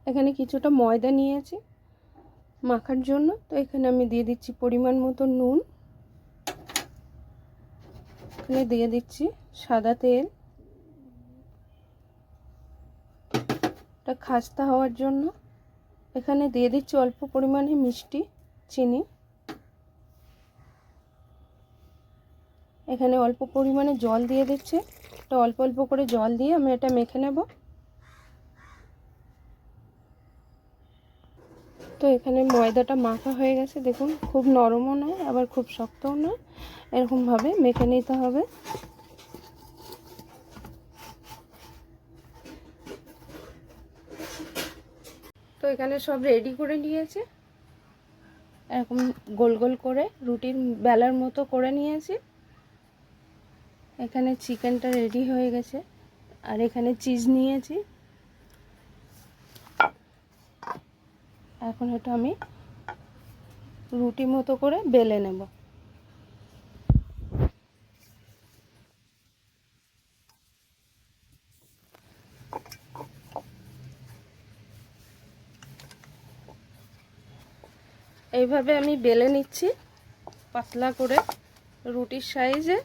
এখানে কিছুটা ময়দা নিয়েছি মাখার জন্য। তো এখানে আমি দিয়ে দিচ্ছি পরিমাণ মতো নুন, এখানে দিয়ে দিচ্ছি সাদা তেল, এটা খাস্তা হওয়ার জন্য। এখানে দিয়ে দিচ্ছি অল্প পরিমাণে মিষ্টি চিনি, এখানে অল্প পরিমাণে জল দিয়ে দিচ্ছি। তো অল্প অল্প করে জল দিয়ে আমি এটা মেখে নেব। তো এখানে ময়দাটা মাখা হয়ে গেছে, দেখুন খুব নরমও নয় আবার খুব শক্তও নয়, এরকমভাবে মেখে নিতে হবে। তো এখানে সব রেডি করে নিয়েছি, এরকম গোল গোল করে রুটির বেলার মতো করে নিয়েছি। এখানে চিকেনটা রেডি হয়ে গেছে, আর এখানে চিজ নিয়েছি। এখন এটা আমি রুটি মতো করে বেলে নেব। এইভাবে আমি বেলে নিচ্ছি পাতলা করে রুটির সাইজে।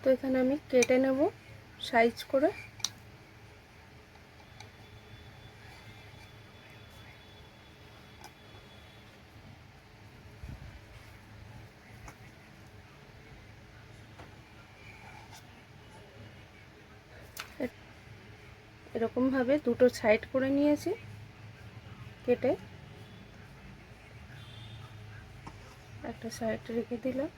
তো এখানে আমি কেটে নেব সাইজ করে। এরকমভাবে দুটো সাইড করে নিয়েছি কেটে, একটা সাইড রেখে দিলাম।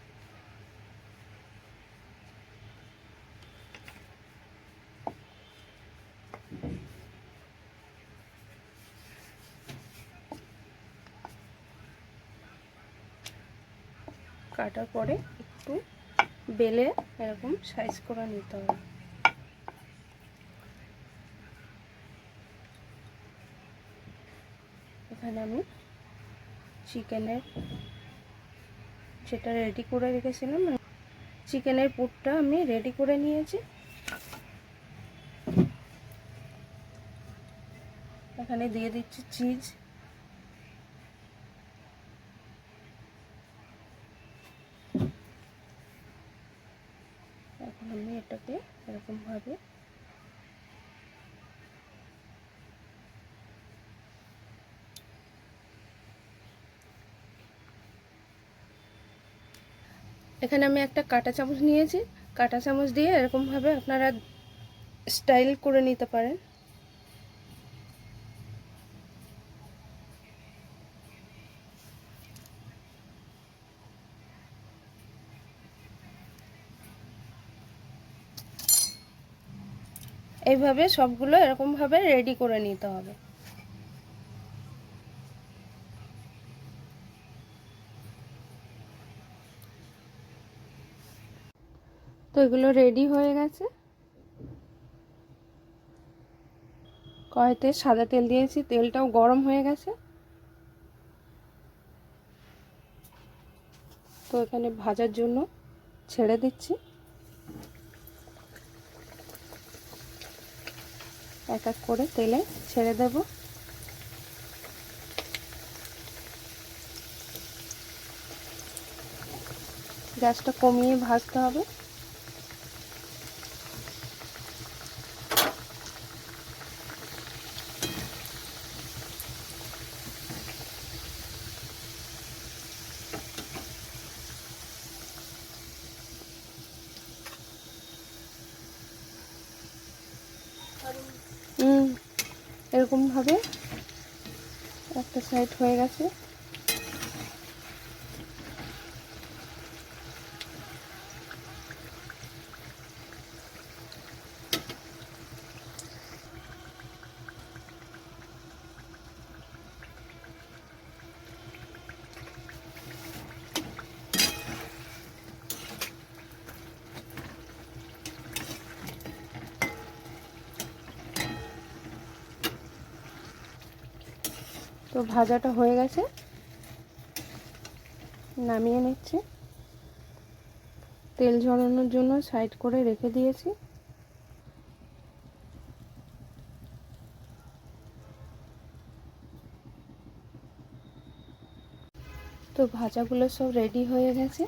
কাটার পরে একটু বেলে এরকম সাইজ করে নিতে হবে। এখানে আমি চিকেনের যেটা রেডি করে রেখেছিলাম, চিকেনের পুরটা আমি রেডি করে নিয়েছি। এখানে দিয়ে দিচ্ছি চিজ, এখন আমি এটাকে এরকমভাবে এখানে আমি একটা কাঁটা চামচ নিয়েছি, কাঁটা চামচ দিয়ে এরকমভাবে আপনারা স্টাইল করে নিতে পারেন। এইভাবে সবগুলো এরকমভাবে রেডি করে নিতে হবে। তো এগুলো রেডি হয়ে গেছে। কড়াইতে সাদা তেল দিয়েছি, তেলটাও গরম হয়ে গেছে। তো এখানে ভাজার জন্য ছেড়ে দিচ্ছি, এক এক করে তেলে ছেড়ে দেব। গ্যাসটা কমিয়ে ভাজতে হবে। এরকমভাবে একটা সাইড হয়ে গেছে। তো ভাজাটা হয়ে গেছে, নামিয়ে নিচ্ছি। তেল ঝরানোর জন্য সাইড করে রেখে দিয়েছি। তো ভাজাগুলো সব রেডি হয়ে গেছে।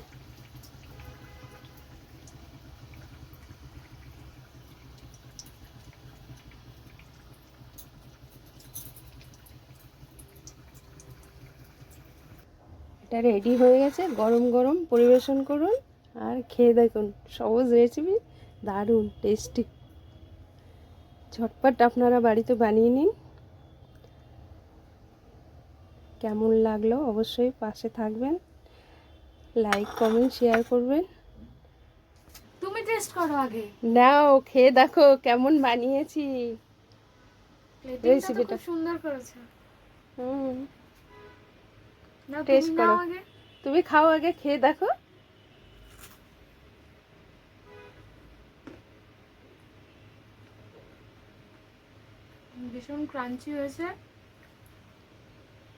এটা রেডি হয়ে গেছে, গরম গরম পরিবেশন করুন আর খেয়ে দেখুন। সহজ রেসিপি, দারুণ টেস্টি। ঝটপট আপনারা বাড়িতে বানিয়ে নিন। কেমন লাগলো অবশ্যই পাশে থাকবেন, লাইক কমেন্ট শেয়ার করবেন। তুমি টেস্ট করো আগে। নাও খেয়ে দেখো কেমন বানিয়েছি। প্লেটিংটা তো খুব সুন্দর করেছো। নাও টেস্ট তুমি করো, নাও আগে। তুমি খাও আগে, খেয়ে দেখো। ভীষণ ক্রাঞ্চি হয়েছে,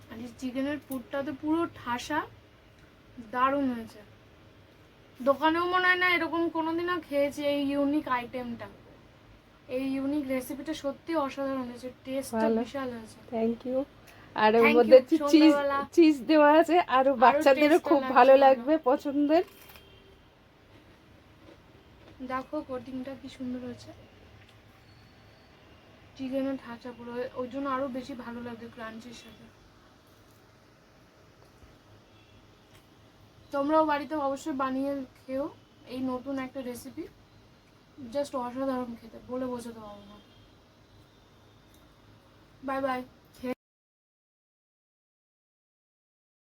আর এই চিকেনের পুরটা তো পুরো ঠাসা, দারুণ হয়েছে। দোকানেও মনে হয় না এরকম কোনোদিনও খেয়েছি এই ইউনিক আইটেমটা। এই ইউনিক রেসিপিটা সত্যি অসাধারণ হয়েছে, টেস্টটা বিশাল হয়েছে। Thank you. আর ওর Thank মধ্যে you, চিজ সন্ধ্যাবেলা। চিজ দেওয়া আছে, আরো বাচ্চাদেরও taste খুব লাগছে ভালো ভালো। লাগবে, পছন্দের। দেখো কোটিংটা কি সুন্দর হয়েছে, চিকেনের ঠাচা পুরো, ওই জন্য আরো বেশি ভালো লাগবে ক্রাঞ্চির সাথে। তোমরাও বাড়িতে অবশ্যই বানিয়ে খেও এই নতুন একটা রেসিপি, জাস্ট অসাধারণ খেতে, বলে বোঝাতে পারবো না। Bye bye.